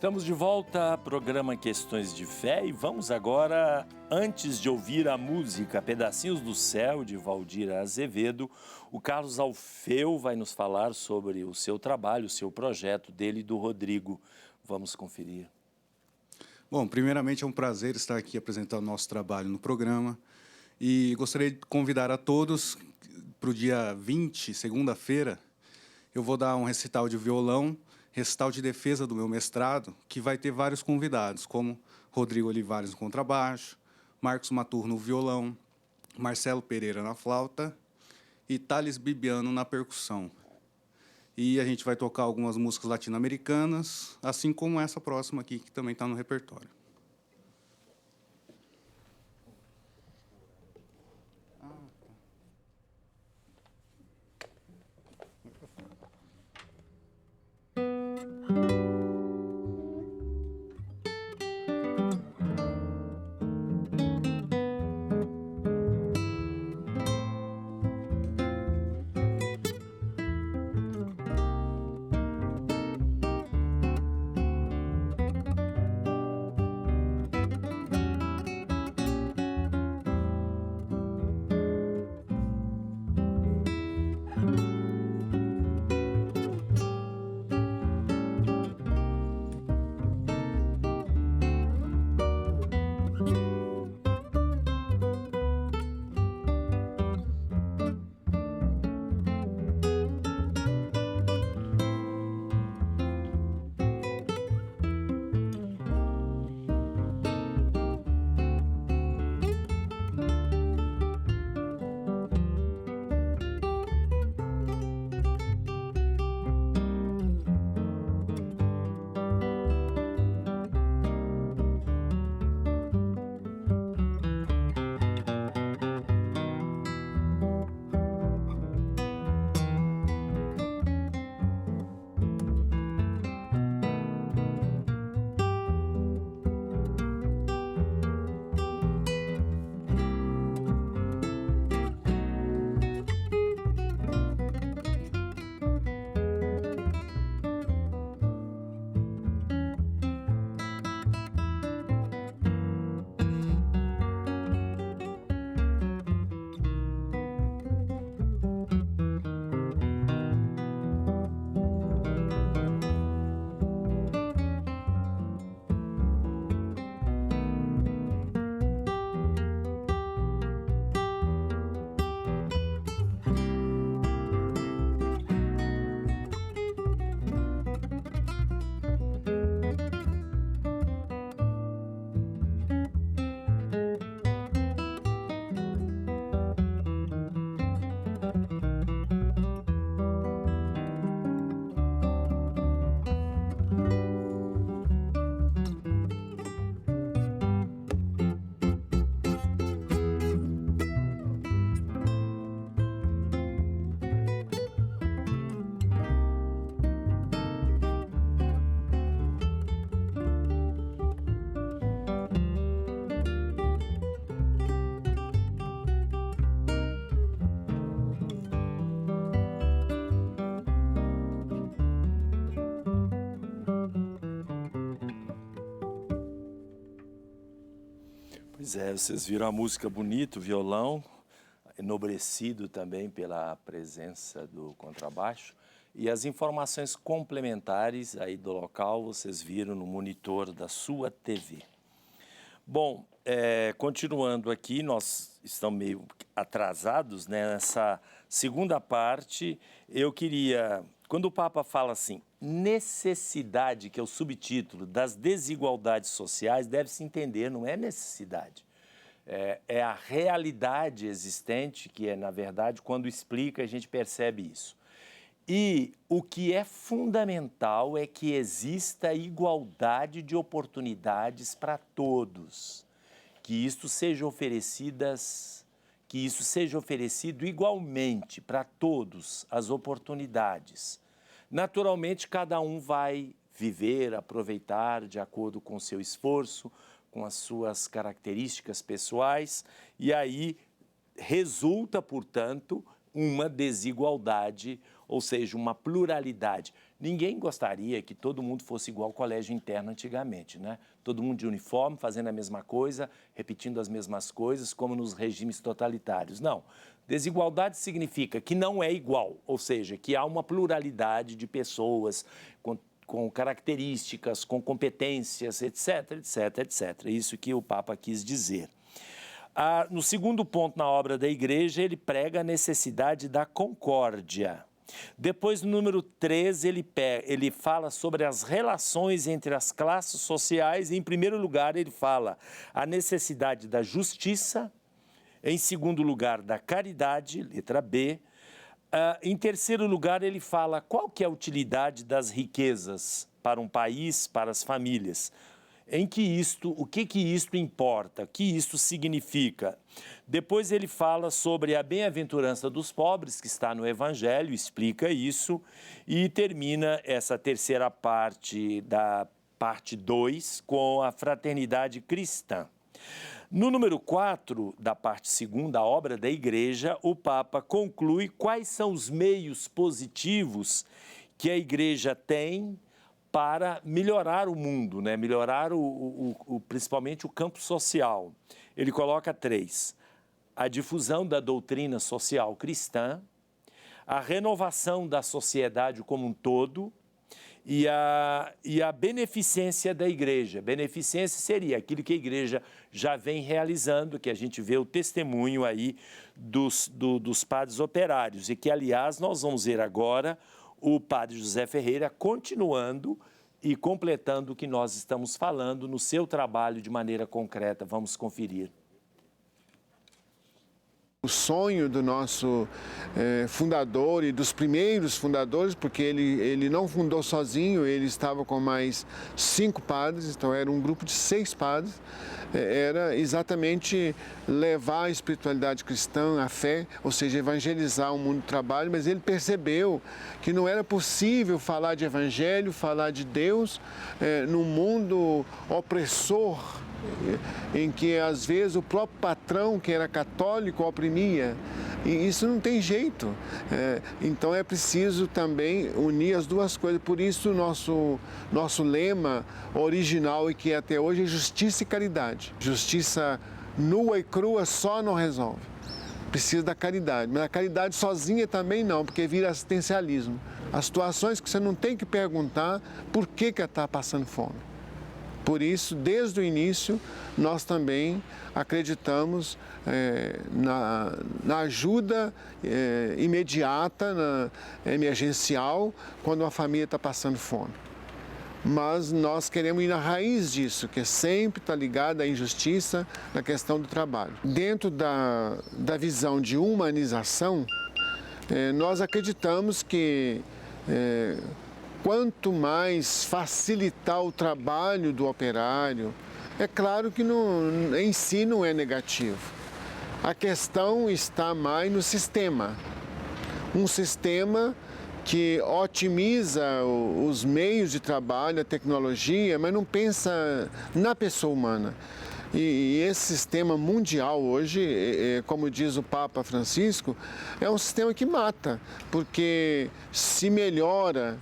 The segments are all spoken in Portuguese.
Estamos de volta, programa Questões de Fé, e vamos agora, antes de ouvir a música Pedacinhos do Céu, de Valdir Azevedo, o Carlos Alfeu vai nos falar sobre o seu trabalho, o seu projeto dele e do Rodrigo. Vamos conferir. Bom, primeiramente é um prazer estar aqui apresentando o nosso trabalho no programa e gostaria de convidar a todos para o dia 20, segunda-feira. Eu vou dar um recital de violão, recital de defesa do meu mestrado, que vai ter vários convidados, como Rodrigo Olivares no contrabaixo, Marcos Matur no violão, Marcelo Pereira na flauta e Thales Bibiano na percussão. E a gente vai tocar algumas músicas latino-americanas, assim como essa próxima aqui, que também está no repertório. Pois é, vocês viram a música bonita, o violão, enobrecido também pela presença do contrabaixo. E as informações complementares aí do local, vocês viram no monitor da sua TV. Bom, continuando aqui, nós estamos meio atrasados, né? Nessa segunda parte, eu queria, quando o Papa fala assim, necessidade, que é o subtítulo, das desigualdades sociais, deve-se entender, não é necessidade. É a realidade existente, que é, na verdade, quando explica, a gente percebe isso. E o que é fundamental é que exista igualdade de oportunidades para todos, que isso seja oferecido igualmente para todos as oportunidades. Naturalmente, cada um vai viver, aproveitar de acordo com o seu esforço, com as suas características pessoais, e aí resulta, portanto, uma desigualdade, ou seja, uma pluralidade. Ninguém gostaria que todo mundo fosse igual ao colégio interno antigamente, né? Todo mundo de uniforme, fazendo a mesma coisa, repetindo as mesmas coisas, como nos regimes totalitários. Não. Desigualdade significa que não é igual, ou seja, que há uma pluralidade de pessoas com características, com competências, etc, etc, etc. Isso que o Papa quis dizer. No segundo ponto na obra da Igreja, ele prega a necessidade da concórdia. Depois, no número 13, ele fala sobre as relações entre as classes sociais. E, em primeiro lugar, ele fala a necessidade da justiça. Em segundo lugar, da caridade, letra B. Em terceiro lugar, ele fala qual que é a utilidade das riquezas para um país, para as famílias. O que isto importa, o que isto significa. Depois ele fala sobre a bem-aventurança dos pobres, que está no Evangelho, explica isso, e termina essa terceira parte da parte 2 com a fraternidade cristã. No número 4 da parte 2ª, a obra da Igreja, o Papa conclui quais são os meios positivos que a Igreja tem para melhorar o mundo, né? Melhorar principalmente o campo social. Ele coloca 3. A difusão da doutrina social cristã, a renovação da sociedade como um todo e a beneficência da Igreja. Beneficência seria aquilo que a Igreja já vem realizando, que a gente vê o testemunho aí dos padres operários e que, aliás, nós vamos ver agora o padre José Ferreira continuando e completando o que nós estamos falando no seu trabalho de maneira concreta. Vamos conferir. O sonho do nosso fundador e dos primeiros fundadores, porque ele não fundou sozinho, ele estava com mais 5 padres, então era um grupo de 6 padres, era exatamente levar a espiritualidade cristã, a fé, ou seja, evangelizar o mundo do trabalho, mas ele percebeu que não era possível falar de evangelho, falar de Deus num mundo opressor, em que às vezes o próprio patrão, que era católico, oprimia. E isso não tem jeito. Então é preciso também unir as duas coisas. Por isso nosso lema original, e que até hoje, é justiça e caridade. Justiça nua e crua só não resolve. Precisa da caridade. Mas a caridade sozinha também não, porque vira assistencialismo. As situações que você não tem que perguntar por que ela está passando fome. Por isso, desde o início, nós também acreditamos na ajuda imediata, emergencial, quando uma família está passando fome. Mas nós queremos ir na raiz disso, que sempre está ligada à injustiça na questão do trabalho. Dentro da visão de humanização, nós acreditamos que quanto mais facilitar o trabalho do operário, é claro que em si não é negativo. A questão está mais no sistema. Um sistema que otimiza os meios de trabalho, a tecnologia, mas não pensa na pessoa humana. E esse sistema mundial hoje, como diz o Papa Francisco, é um sistema que mata, porque se melhora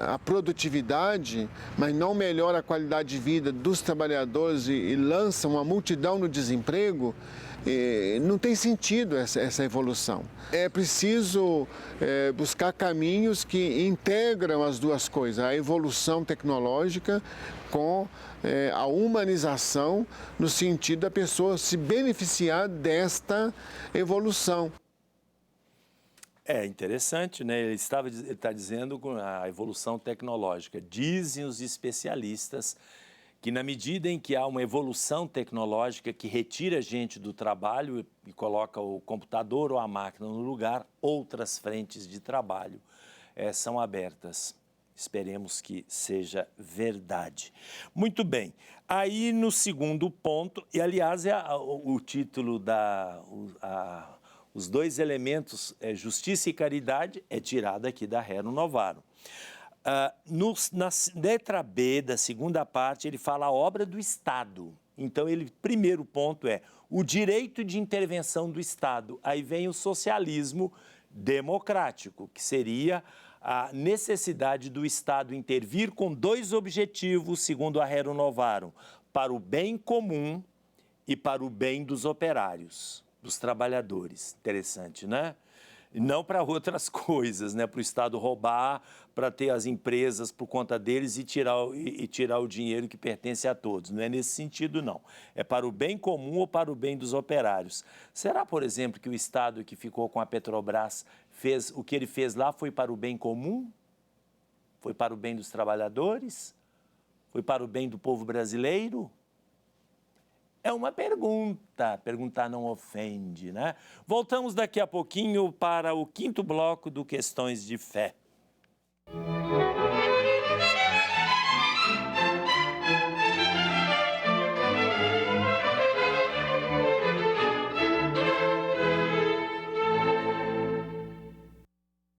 a produtividade, mas não melhora a qualidade de vida dos trabalhadores e lança uma multidão no desemprego, não tem sentido essa evolução. É preciso buscar caminhos que integram as duas coisas, a evolução tecnológica com a humanização, no sentido da pessoa se beneficiar desta evolução. É interessante, né? Ele está dizendo com a evolução tecnológica. Dizem os especialistas que, na medida em que há uma evolução tecnológica que retira a gente do trabalho e coloca o computador ou a máquina no lugar, outras frentes de trabalho são abertas. Esperemos que seja verdade. Muito bem. Aí, no segundo ponto, e aliás, o título os 2 elementos, justiça e caridade, é tirado aqui da Rerum Novarum. Na letra B da segunda parte, ele fala a obra do Estado. Então, primeiro ponto é o direito de intervenção do Estado. Aí vem o socialismo democrático, que seria a necessidade do Estado intervir com 2 objetivos, segundo a Rero Novaro, para o bem comum e para o bem dos operários, dos trabalhadores. Interessante, né? E não para outras coisas, né? Para o Estado roubar, para ter as empresas por conta deles e tirar o dinheiro que pertence a todos. Não é nesse sentido, não. É para o bem comum ou para o bem dos operários. Será, por exemplo, que o Estado que ficou com a Petrobras o que ele fez lá foi para o bem comum? Foi para o bem dos trabalhadores? Foi para o bem do povo brasileiro? É uma pergunta, perguntar não ofende, né? Voltamos daqui a pouquinho para o 5º bloco do Questões de Fé.